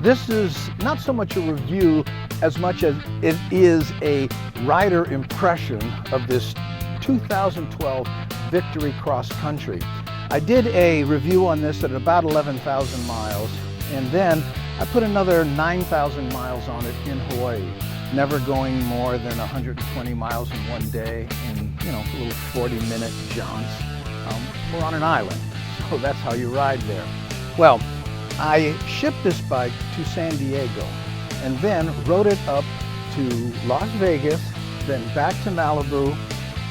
This is not so much a review as much as it is a rider impression of this 2012 Victory Cross Country. I did a review on this at about 11,000 miles, and then I put another 9,000 miles on it in Hawaii, never going more than 120 miles in one day in, little 40-minute jaunts. We're on an island, so that's how you ride there. Well, I shipped this bike to San Diego and then rode it up to Las Vegas, then back to Malibu,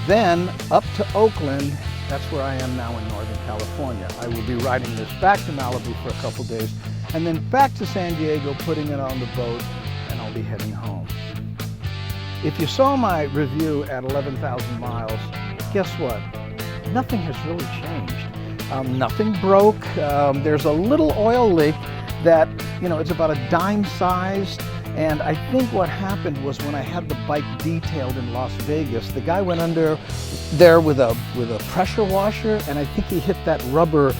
then up to Oakland. That's where I am now in Northern California. I will be riding this back to Malibu for a couple days and then back to San Diego, putting it on the boat, and I'll be heading home. If you saw my review at 11,000 miles, guess what? Nothing has really changed. Nothing broke. There's a little oil leak that, it's about a dime sized. And I think what happened was when I had the bike detailed in Las Vegas, the guy went under there with a pressure washer, and I think he hit that rubber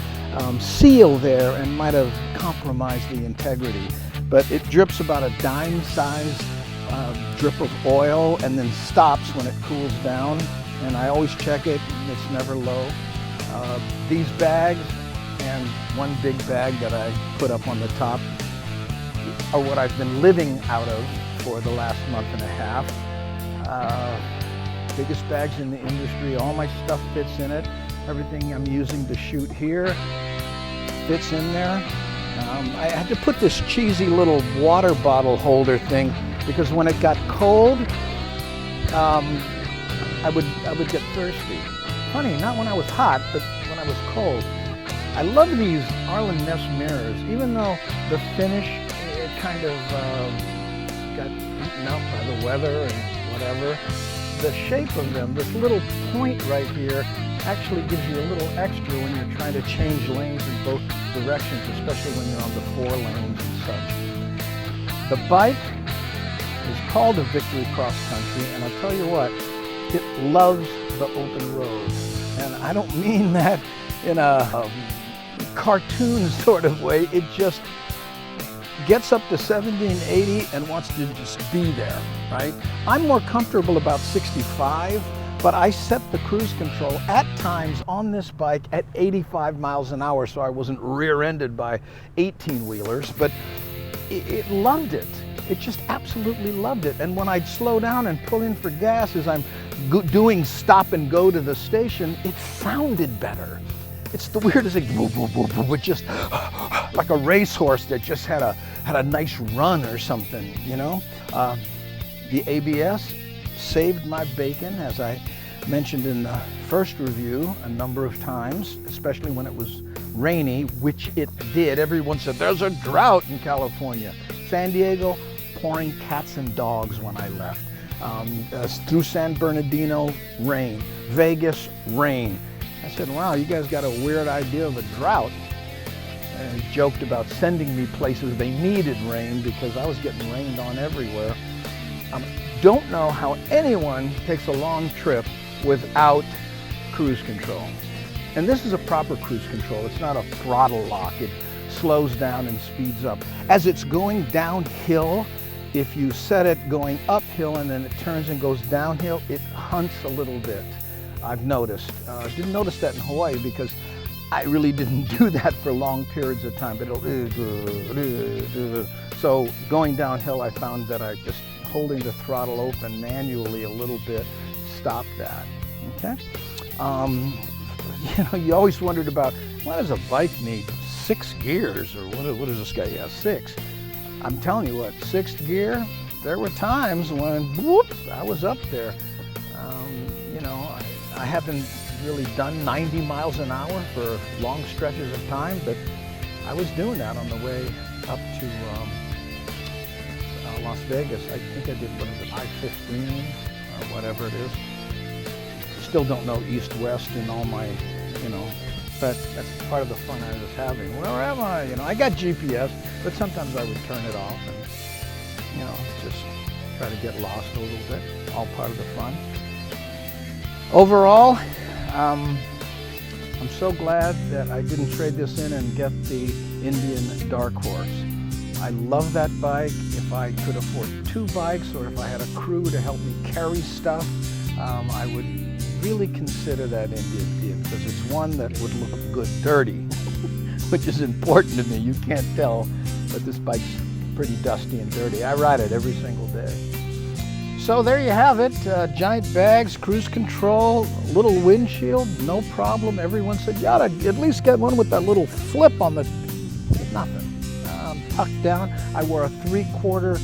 seal there and might have compromised the integrity. But it drips about a dime sized drip of oil and then stops when it cools down. And I always check it, and it's never low. These bags and one big bag that I put up on the top are what I've been living out of for the last month and a half. Biggest bags in the industry, all my stuff fits in it. Everything I'm using to shoot here fits in there. I had to put this cheesy little water bottle holder thing because when it got cold, I would get thirsty. Funny, not when I was hot, but when I was cold. I love these Arlen Ness mirrors, even though the finish kind of got eaten up by the weather and whatever. The shape of them, this little point right here, actually gives you a little extra when you're trying to change lanes in both directions, especially when you're on the 4 lanes and such. The bike is called a Victory Cross Country, and I'll tell you what, it loves the open road. And I don't mean that in a cartoon sort of way. It just gets up to 70 and 80 and wants to just be there, right? I'm more comfortable about 65, but I set the cruise control at times on this bike at 85 miles an hour so I wasn't rear-ended by 18-wheelers, but it loved it. It just absolutely loved it. And when I'd slow down and pull in for gas as I'm doing stop and go to the station, it sounded better. It's the weirdest thing, with just like a racehorse that just had a nice run or something, The ABS saved my bacon, as I mentioned in the first review a number of times, especially when it was rainy, which it did. Everyone said, there's a drought in California. San Diego, pouring cats and dogs when I left. Through San Bernardino, rain. Vegas, rain. I said, wow, you guys got a weird idea of a drought. And he joked about sending me places they needed rain because I was getting rained on everywhere. Don't know how anyone takes a long trip without cruise control. And this is a proper cruise control. It's not a throttle lock. It slows down and speeds up. As it's going downhill, if you set it going uphill and then it turns and goes downhill, it hunts a little bit. I've noticed. Didn't notice that in Hawaii because I really didn't do that for long periods of time. But so going downhill, I found that I just holding the throttle open manually a little bit stopped that. Okay. You always wondered about, why does a bike need 6 gears, or what does this guy have? 6. I'm telling you what, 6th gear, there were times when, whoop, I was up there. I haven't really done 90 miles an hour for long stretches of time, but I was doing that on the way up to Las Vegas. I think I did, I-15 or whatever it is. Still don't know east-west in all my, but that's part of the fun I was having. Where am I? I got GPS, but sometimes I would turn it off and, just try to get lost a little bit. All part of the fun. Overall, I'm so glad that I didn't trade this in and get the Indian Dark Horse. I love that bike. If I could afford 2 bikes, or if I had a crew to help me carry stuff, I would really consider that Indian Gig, because it's one that would look good dirty, which is important to me. You can't tell, but this bike's pretty dusty and dirty. I ride it every single day. So there you have it. Giant bags, cruise control, little windshield, no problem. Everyone said, you ought to at least get one with that little flip on the... Nothing. Tucked down. I wore a 3/4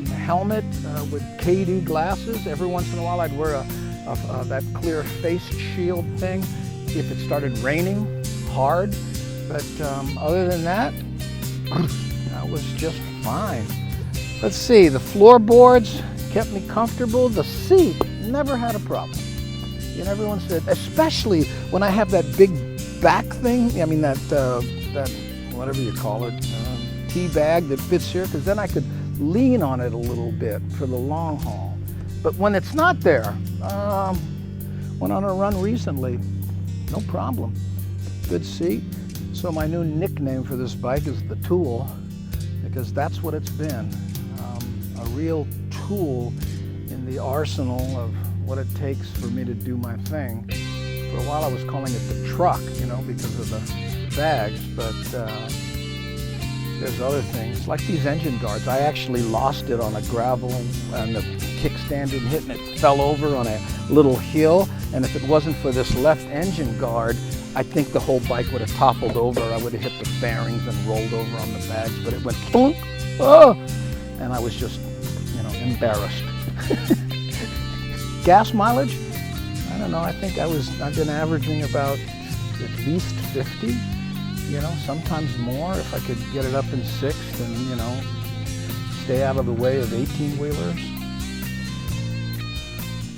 helmet with KD glasses. Every once in a while I'd wear that clear face shield thing if it started raining hard. But other than that, I was just fine. Let's see, the floorboards kept me comfortable. The seat, never had a problem. And everyone said, especially when I have that big back thing, I mean that whatever you call it, tea bag that fits here, because then I could lean on it a little bit for the long haul. But when it's not there, went on a run recently, no problem. Good seat. So my new nickname for this bike is the Tool, because that's what it's been. A real tool in the arsenal of what it takes for me to do my thing. For a while I was calling it the Truck, you know, because of the bags, but there's other things, like these engine guards. I actually lost it on a gravel, and the kickstand didn't hit, and it fell over on a little hill, and if it wasn't for this left engine guard, I think the whole bike would have toppled over. I would have hit the bearings and rolled over on the bags, but it went boom, oh, and I was just, you know, embarrassed. Gas mileage? I don't know, I think I've been averaging about at least 50, you know, sometimes more if I could get it up in 6th and, you know, stay out of the way of 18-wheelers.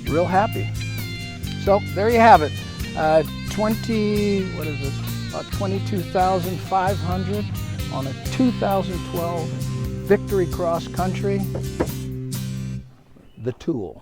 Real happy. So there you have it. 22,500 on a 2012 Victory Cross Country, the Tool.